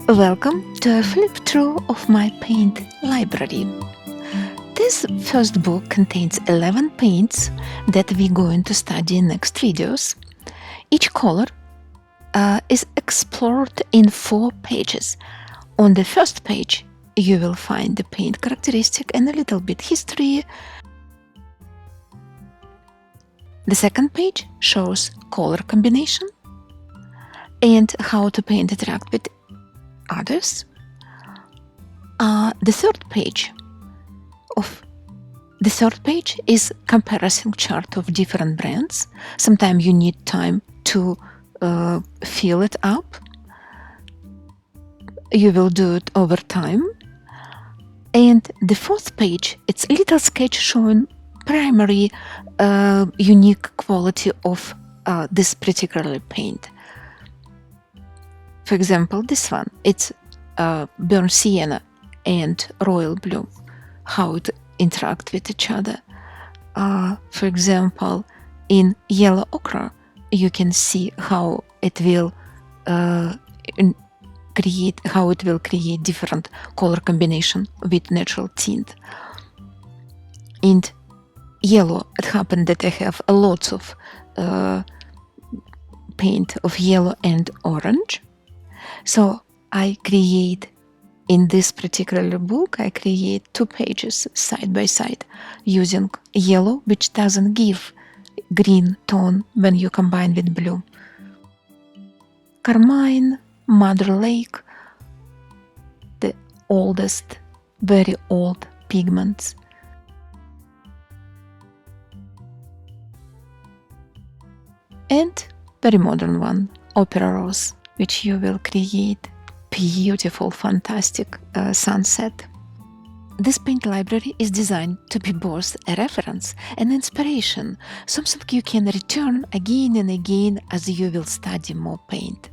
Welcome to a flip through of my paint library. This first book contains 11 paints that we're going to study in next videos. Each color is explored in 4 pages. On the first page, you will find the paint characteristic and a little bit history. The second page shows color combination and how to paint interact with others. The third page is comparison chart of different brands. Sometimes you need time to fill it up. You will do it over time. And the fourth page, it's a little sketch showing primary unique quality of this particular paint. For example, this one, it's burnt sienna and royal blue, how it interact with each other. For example, in yellow ochre, you can see how it will create different color combination with natural tint. In yellow, it happened that I have a lot of paint of yellow and orange. So I create, in this particular book, I create 2 pages side by side using yellow, which doesn't give green tone when you combine with blue. Carmine, Mother Lake, the oldest, very old pigments. And very modern one, Opera Rose, which you will create beautiful, fantastic sunset. This paint library is designed to be both a reference and inspiration, something you can return again and again as you will study more paint.